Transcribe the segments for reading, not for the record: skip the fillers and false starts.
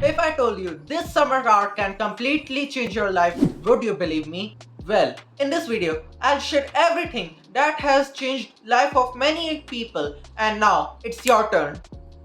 If I told you this summer art can completely change your life, would you believe me? Well, in this video, I'll share everything that has changed life of many people, and now it's your turn.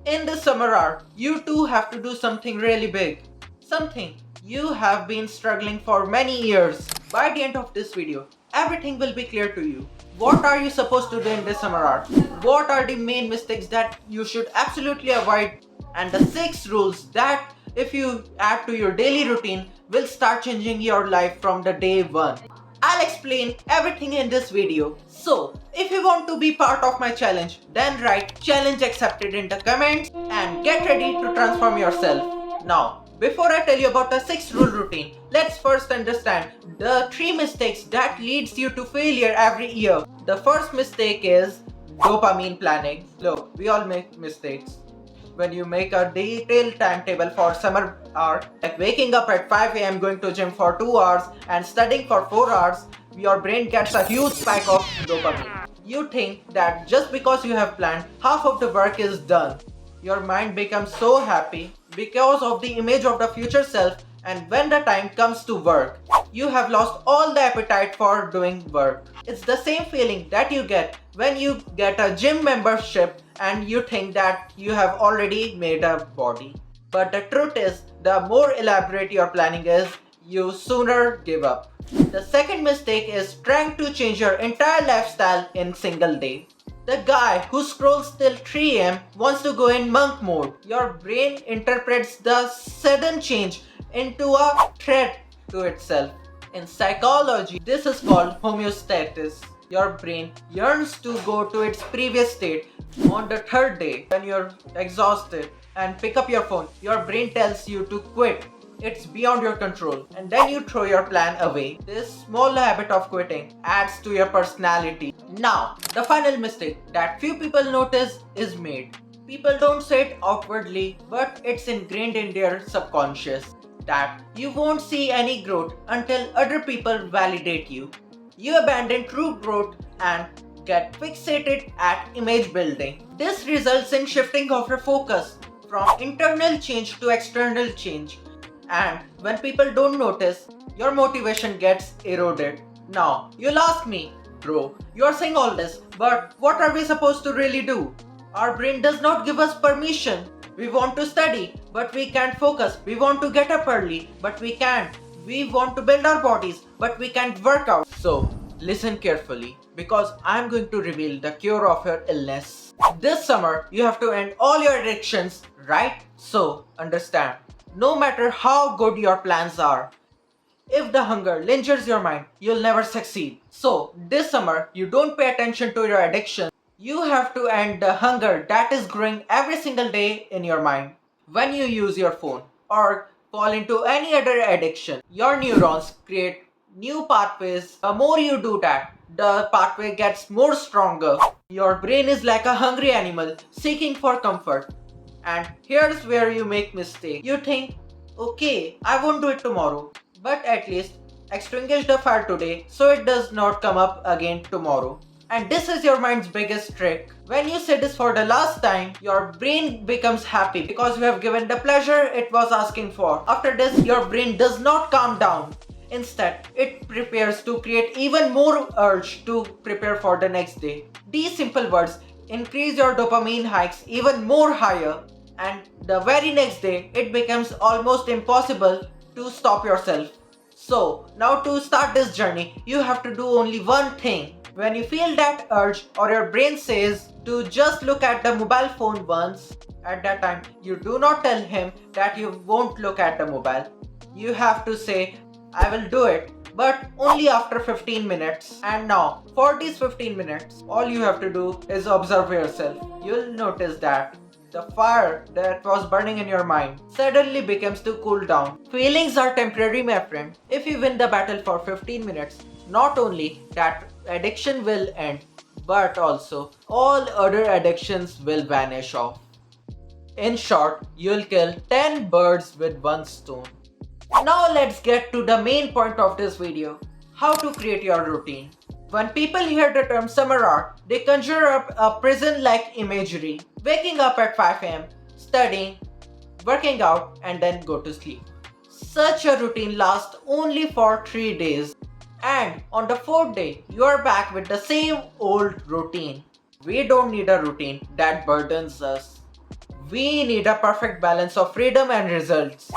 In this summer art, you too have to do something really big. Something you have been struggling for many years. By the end of this video, everything will be clear to you. What are you supposed to do in this summer art? What are the main mistakes that you should absolutely avoid? And the 6 rules that if you add to your daily routine will start changing your life from the day 1. I'll explain everything in this video. So, if you want to be part of my challenge, then write challenge accepted in the comments and get ready to transform yourself. Now, before I tell you about the 6 rule routine, let's first understand the 3 mistakes that leads you to failure every year. The first mistake is dopamine planning. Look, we all make mistakes. When you make a detailed timetable for summer art, like waking up at 5 a.m., going to gym for 2 hours and studying for 4 hours, your brain gets a huge spike of dopamine. You think that just because you have planned, half of the work is done. Your mind becomes so happy because of the image of the future self, and when the time comes to work, you have lost all the appetite for doing work. It's the same feeling that you get when you get a gym membership and you think that you have already made a body. But the truth is, the more elaborate your planning is, you sooner give up. The second mistake is trying to change your entire lifestyle in single day. The guy who scrolls till 3 am wants to go in monk mode. Your brain interprets the sudden change into a threat to itself. In psychology, this is called homeostasis. Your brain yearns to go to its previous state. On the 3rd day, when you're exhausted and pick up your phone, your brain tells you to quit. It's beyond your control, and then you throw your plan away. This small habit of quitting adds to your personality. Now, the final mistake that few people notice is made. People don't say it outwardly, but it's ingrained in their subconscious that you won't see any growth until other people validate you. You abandon true growth and get fixated at image building. This results in shifting of your focus from internal change to external change. And when people don't notice, your motivation gets eroded. Now, you'll ask me, bro, you're saying all this, but what are we supposed to really do? Our brain does not give us permission. We want to study, but we can't focus. We want to get up early, but we can't. We want to build our bodies, but we can't work out. So, listen carefully, because I'm going to reveal the cure of your illness. This summer, you have to end all your addictions, right? So, understand. No matter how good your plans are, if the hunger lingers your mind, you'll never succeed. So, this summer, you don't pay attention to your addiction. You have to end the hunger that is growing every single day in your mind. When you use your phone or fall into any other addiction, your neurons create new pathways. The more you do that, the pathway gets more stronger. Your brain is like a hungry animal seeking for comfort. And here's where you make mistake. You think, okay, I won't do it tomorrow, but at least extinguish the fire today so it does not come up again tomorrow. And this is your mind's biggest trick. When you say this for the last time, your brain becomes happy because you have given the pleasure it was asking for. After this, your brain does not calm down. Instead, it prepares to create even more urge to prepare for the next day. These simple words increase your dopamine hikes even more higher, and the very next day, it becomes almost impossible to stop yourself. So, now to start this journey, you have to do only one thing. When you feel that urge or your brain says to just look at the mobile phone once, at that time, you do not tell him that you won't look at the mobile. You have to say, I will do it, but only after 15 minutes. And now, for these 15 minutes, all you have to do is observe yourself. You'll notice that the fire that was burning in your mind suddenly becomes to cool down. Feelings are temporary, my friend. If you win the battle for 15 minutes, not only that addiction will end, but also all other addictions will vanish off. In short, you'll kill 10 birds with one stone. Now let's get to the main point of this video. How to create your routine. When people hear the term summer art, they conjure up a prison-like imagery. Waking up at 5 am, studying, working out, and then go to sleep. Such a routine lasts only for 3 days. And on the 4th day, you are back with the same old routine. We don't need a routine that burdens us. We need a perfect balance of freedom and results.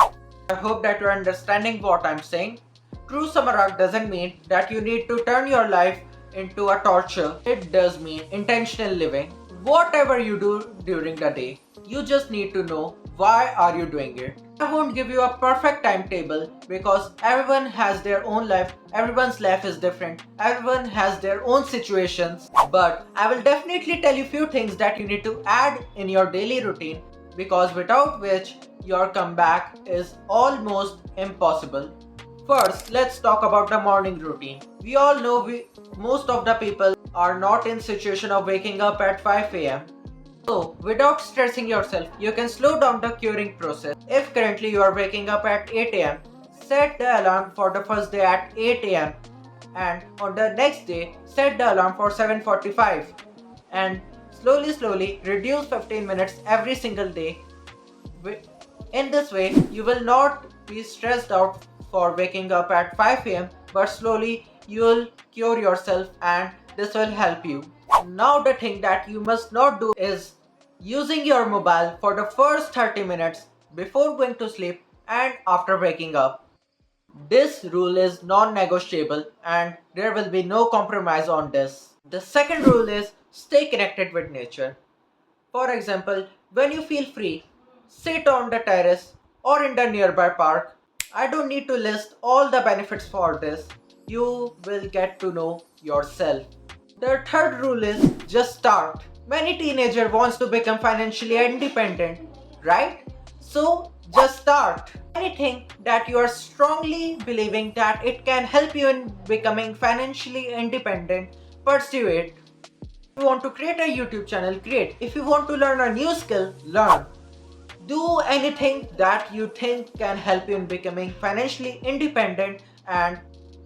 I hope that you're understanding what I'm saying. True summer arc doesn't mean that you need to turn your life into a torture. It does mean intentional living. Whatever you do during the day, you just need to know why are you doing it. I won't give you a perfect timetable because everyone has their own life, everyone's life is different, everyone has their own situations. But I will definitely tell you few things that you need to add in your daily routine because without which your comeback is almost impossible. First, let's talk about the morning routine. We all know most of the people are not in situation of waking up at 5 a.m. So, without stressing yourself, you can slow down the curing process. If currently you are waking up at 8 a.m., set the alarm for the first day at 8 a.m. and on the next day, set the alarm for 7:45 and slowly reduce 15 minutes every single day. In this way, you will not be stressed out for waking up at 5 a.m. but slowly you will cure yourself and this will help you. Now the thing that you must not do is using your mobile for the first 30 minutes before going to sleep and after waking up. This rule is non-negotiable and there will be no compromise on this. The second rule is stay connected with nature. For example, when you feel free, sit on the terrace or in the nearby park. I don't need to list all the benefits for this. You will get to know yourself. The third rule is just start. Many teenagers wants to become financially independent, right? So just start. Anything that you are strongly believing that it can help you in becoming financially independent, pursue it. If you want to create a YouTube channel, create. If you want to learn a new skill, learn. Do anything that you think can help you in becoming financially independent and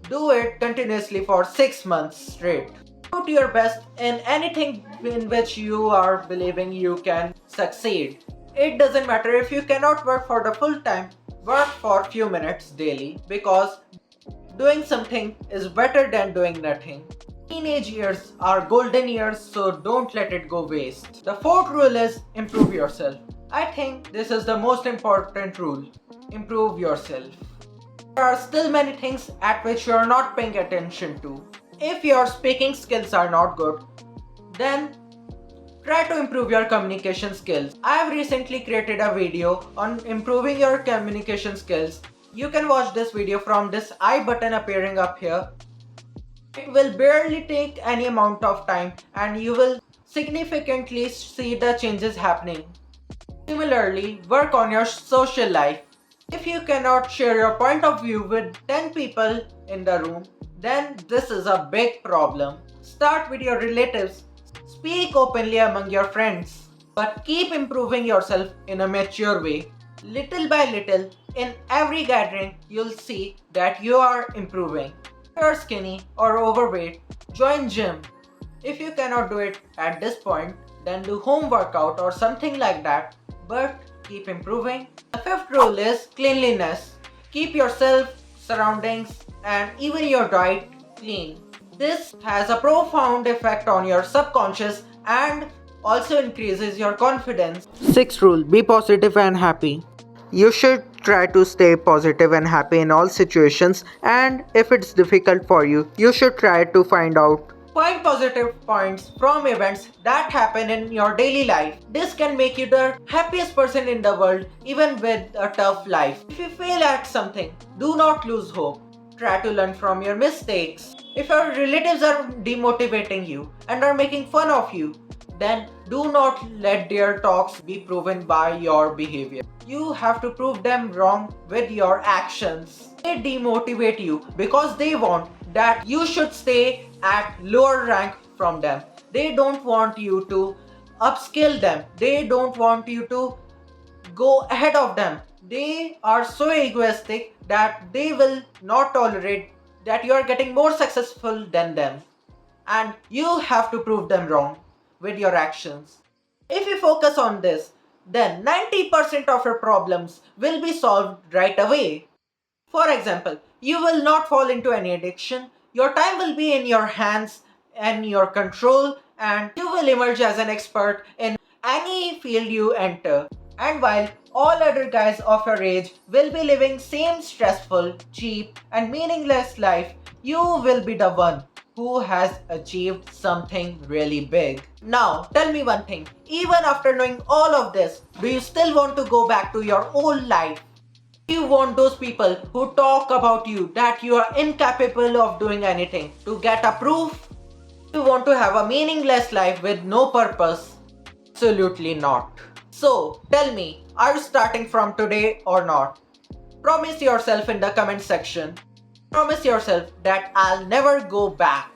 do it continuously for 6 months straight. Do your best in anything in which you are believing you can succeed. It doesn't matter if you cannot work for the full time, work for few minutes daily because doing something is better than doing nothing. Teenage years are golden years, so don't let it go waste. The fourth rule is improve yourself. I think this is the most important rule. Improve yourself. There are still many things at which you are not paying attention to. If your speaking skills are not good, then try to improve your communication skills. I have recently created a video on improving your communication skills. You can watch this video from this I button appearing up here. It will barely take any amount of time and you will significantly see the changes happening. Similarly, work on your social life. If you cannot share your point of view with 10 people in the room, then this is a big problem. Start with your relatives. Speak openly among your friends. But keep improving yourself in a mature way. Little by little, in every gathering, you'll see that you are improving. If you're skinny or overweight, join gym. If you cannot do it at this point, then do home workout or something like that. But keep improving. The fifth rule is cleanliness. Keep yourself, surroundings, and even your diet clean. This has a profound effect on your subconscious and also increases your confidence. Sixth rule, be positive and happy. You should try to stay positive and happy in all situations, and if it's difficult for you, you should try to find positive points from events that happen in your daily life. This can make you the happiest person in the world even with a tough life. If you fail at something, do not lose hope. Try to learn from your mistakes. If your relatives are demotivating you and are making fun of you, then do not let their talks be proven by your behavior. You have to prove them wrong with your actions. They demotivate you because they want that you should stay at lower rank from them. They don't want you to upskill them. They don't want you to go ahead of them. They are so egoistic that they will not tolerate that you are getting more successful than them. And you have to prove them wrong with your actions. If you focus on this, then 90% of your problems will be solved right away. For example, you will not fall into any addiction, your time will be in your hands and your control, and you will emerge as an expert in any field you enter. And while all other guys of your age will be living same stressful, cheap and meaningless life, you will be the one who has achieved something really big. Now, tell me one thing, even after knowing all of this, do you still want to go back to your old life? You want those people who talk about you that you are incapable of doing anything to get a proof? You want to have a meaningless life with no purpose? Absolutely not. So, tell me, are you starting from today or not? Promise yourself in the comment section. Promise yourself that I'll never go back.